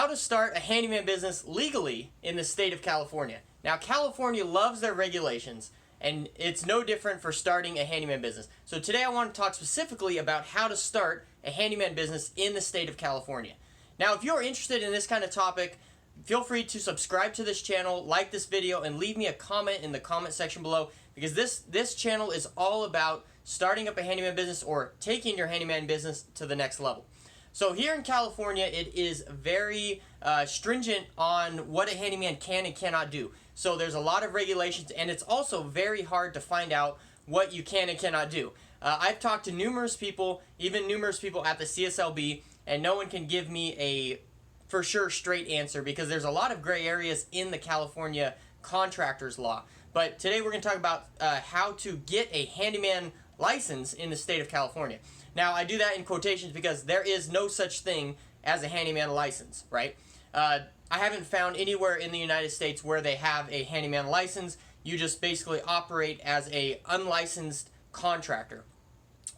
how to start a handyman business legally in the state of California. Now, California loves their regulations, and it's no different for starting a handyman business. So today I want to talk specifically about how to start a handyman business in the state of California. Now, if you're interested in this kind of topic, feel free to subscribe to this channel, like this video, and leave me a comment in the comment section below, because this channel is all about starting up a handyman business or taking your handyman business to the next level. So here in California, it is very stringent on what a handyman can and cannot do. So there's a lot of regulations, and it's also very hard to find out what you can and cannot do. I've talked to numerous people, even numerous people at the CSLB, and no one can give me a for sure straight answer, because there's a lot of gray areas in the California contractors law. But today we're going to talk about how to get a handyman license in the state of California. Now, I do that in quotations because there is no such thing as a handyman license, right? I haven't found anywhere in the United States where they have a handyman license. You just basically operate as a unlicensed contractor.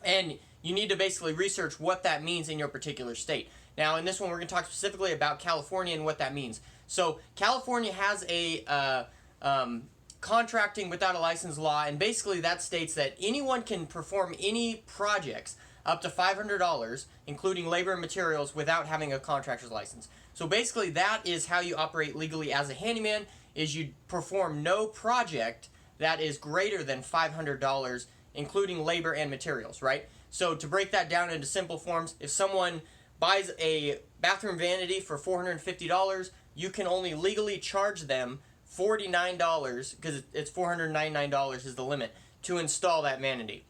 And you need to basically research what that means in your particular state. Now, in this one, we're going to talk specifically about California and what that means. So, California has a contracting without a license law, and basically that states that anyone can perform any projects up to $500, including labor and materials, without having a contractor's license. So basically that is how you operate legally as a handyman, is you perform no project that is greater than $500, including labor and materials, right? So to break that down into simple forms, if someone buys a bathroom vanity for $450, you can only legally charge them $49, because it's $499 is the limit, to install that vanity.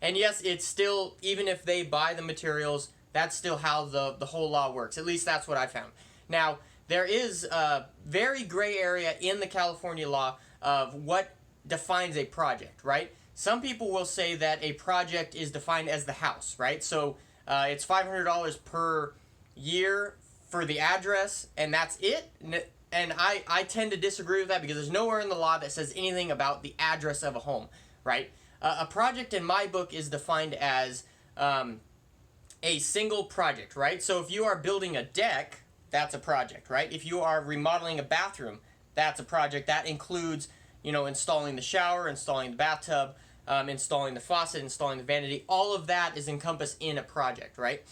And yes, it's still, even if they buy the materials, that's still how the whole law works. At least that's what I found. Now, there is a very gray area in the California law of what defines a project, right? Some people will say that a project is defined as the house, right? So it's $500 per year for the address, and that's it. And I tend to disagree with that, because there's nowhere in the law that says anything about the address of a home, right? A project in my book is defined as a single project, right? So if you are building a deck, that's a project, right? If you are remodeling a bathroom, that's a project. That includes, installing the shower, installing the bathtub, installing the faucet, installing the vanity. All of that is encompassed in a project, right?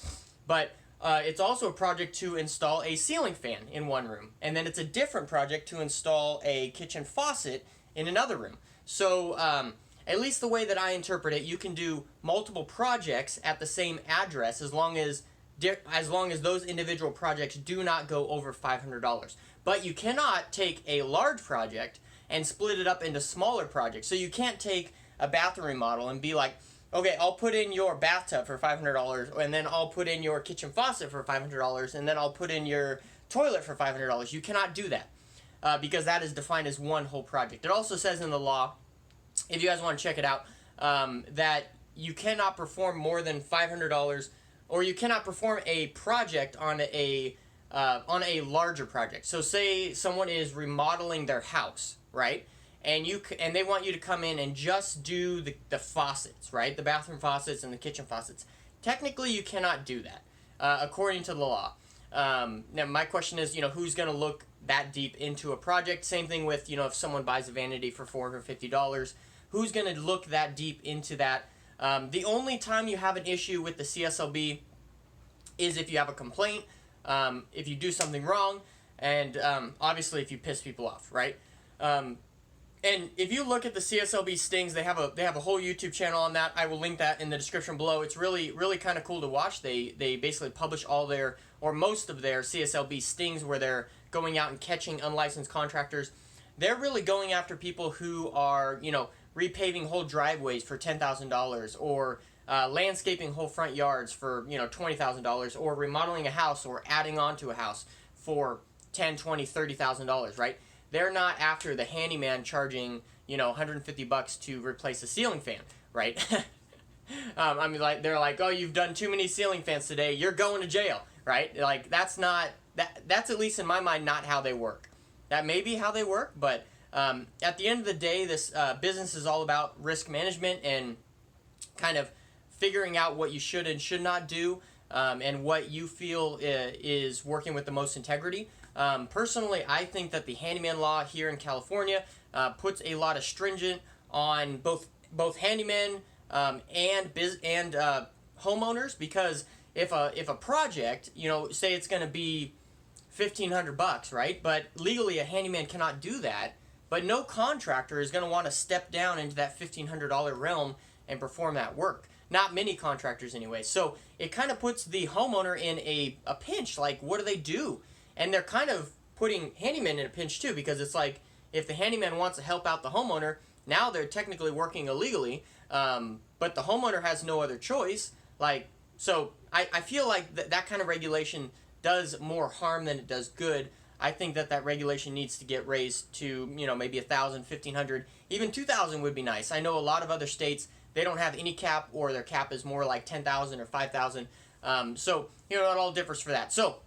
But it's also a project to install a ceiling fan in one room, and then it's a different project to install a kitchen faucet in another room. So at least the way that I interpret it, you can do multiple projects at the same address as long as those individual projects do not go over $500. But you cannot take a large project and split it up into smaller projects. So you can't take a bathroom remodel and be like, okay, I'll put in your bathtub for $500, and then I'll put in your kitchen faucet for $500, and then I'll put in your toilet for $500. You cannot do that because that is defined as one whole project. It also says in the law, if you guys want to check it out, that you cannot perform more than $500, or you cannot perform a project on a larger project. So say someone is remodeling their house, right? And they want you to come in and just do the faucets, right? The bathroom faucets and the kitchen faucets. Technically, you cannot do that, according to the law. Now, my question is, who's going to look that deep into a project? Same thing with, if someone buys a vanity for $450, who's going to look that deep into that? The only time you have an issue with the CSLB is if you have a complaint, if you do something wrong, and obviously if you piss people off, right? And if you look at the CSLB stings, they have a whole YouTube channel on that. I will link that in the description below. It's really kind of cool to watch. They basically publish all their, or most of their CSLB stings, where they're going out and catching unlicensed contractors. They're really going after people who are, repaving whole driveways for $10,000, or landscaping whole front yards for, $20,000, or remodeling a house or adding on to a house for $10,000, $20,000, $30,000, right? They're not after the handyman charging, $150 to replace a ceiling fan, right? They're like, oh, you've done too many ceiling fans today, you're going to jail, right? Like, that's at least in my mind not how they work. That may be how they work, but at the end of the day, this business is all about risk management and kind of figuring out what you should and should not do. and what you feel is working with the most integrity. Personally, I think that the handyman law here in California puts a lot of stringent on both handymen and homeowners, because if a project, say it's going to be $1,500, right? But legally a handyman cannot do that. But no contractor is going to want to step down into that $1,500 realm and perform that work. Not many contractors anyway. So it kind of puts the homeowner in a pinch. Like, what do they do? And they're kind of putting handyman in a pinch too, because it's like, if the handyman wants to help out the homeowner, now they're technically working illegally, but the homeowner has no other choice. So I feel like that kind of regulation does more harm than it does good. I think that regulation needs to get raised to, maybe 1,000, 1,500, even 2,000 would be nice. I know a lot of other states, they don't have any cap, or their cap is more like 10,000 or 5,000. So, it all differs for that. So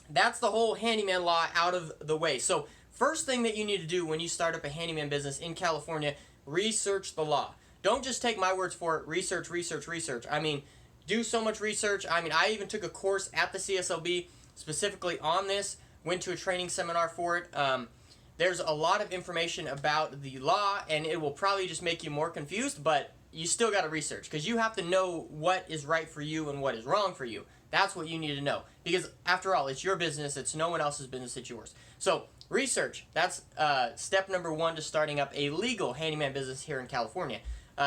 that's the whole handyman law out of the way. So first thing that you need to do when you start up a handyman business in California, research the law. Don't just take my words for it. Research, research, research. I mean, do so much research. I mean, I even took a course at the CSLB specifically on this, went to a training seminar for it. There's a lot of information about the law, and it will probably just make you more confused, but you still got to research, because you have to know what is right for you and what is wrong for you. That's what you need to know, because after all, it's your business. It's no one else's business. It's yours. So research. That's step number one to starting up a legal handyman business here in California.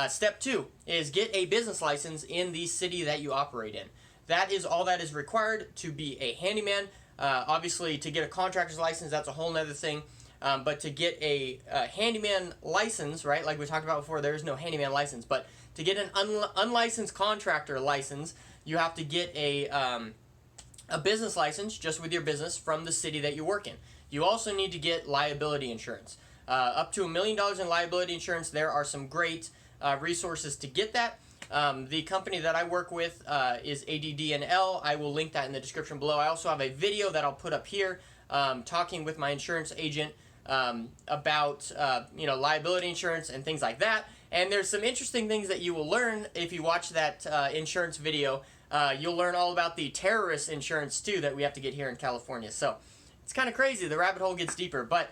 Step two is get a business license in the city that you operate in. That is all that is required to be a handyman. Obviously, to get a contractor's license, that's a whole nother thing. But to get a handyman license, right, like we talked about before, there is no handyman license. But to get an unlicensed contractor license, you have to get a business license just with your business from the city that you work in. You also need to get liability insurance. Up to $1 million in liability insurance. There are some great resources to get that. The company that I work with is ADD&L. I will link that in the description below. I also have a video that I'll put up here talking with my insurance agent about liability insurance and things like that. And there's some interesting things that you will learn if you watch that insurance video. You'll learn all about the terrorist insurance too that we have to get here in California. So it's kind of crazy. The rabbit hole gets deeper. But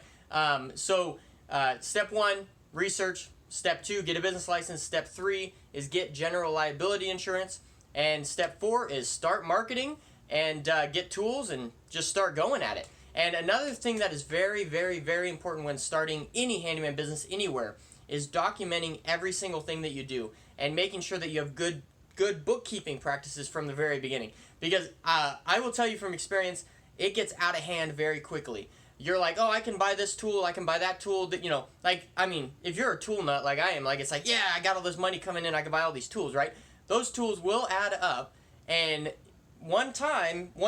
step one, research. Step two, get a business license. Step three is get general liability insurance. And step four is start marketing and get tools and just start going at it. And another thing that is very, very, very important when starting any handyman business anywhere is documenting every single thing that you do and making sure that you have good bookkeeping practices from the very beginning. Because I will tell you from experience, it gets out of hand very quickly. You're like, oh, I can buy this tool, I can buy that tool. That if you're a tool nut like I am, it's like, yeah, I got all this money coming in, I can buy all these tools, right? Those tools will add up, and one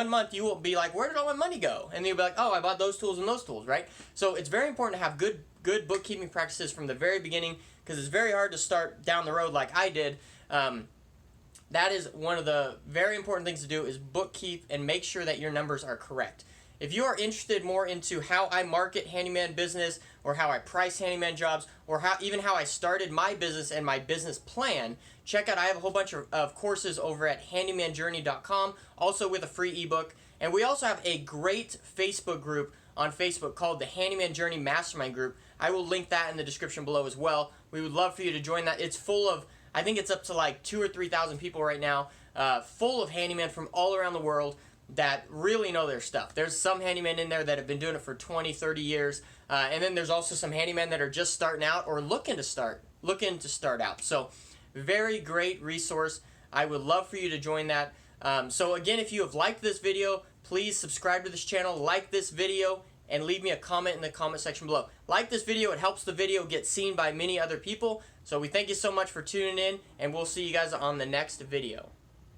month, you will be like, where did all my money go? And you'll be like, oh, I bought those tools and those tools, right? So it's very important to have good bookkeeping practices from the very beginning, because it's very hard to start down the road like I did. That is one of the very important things to do, is bookkeep and make sure that your numbers are correct. If you are interested more into how I market handyman business, or how I price handyman jobs, or how I started my business and my business plan, check out, I have a whole bunch of courses over at handymanjourney.com, also with a free ebook. And we also have a great Facebook group on Facebook called the Handyman Journey Mastermind Group. I will link that in the description below as well. We would love for you to join that. It's full of, I think it's up to like 2,000 or 3,000 people right now, full of handymen from all around the world that really know their stuff. There's some handymen in there that have been doing it for 20, 30 years. And then there's also some handymen that are just starting out or looking to start out. So very great resource. I would love for you to join that. So again, if you have liked this video, please subscribe to this channel, like this video, and leave me a comment in the comment section below. Like this video, it helps the video get seen by many other people. So we thank you so much for tuning in, and we'll see you guys on the next video.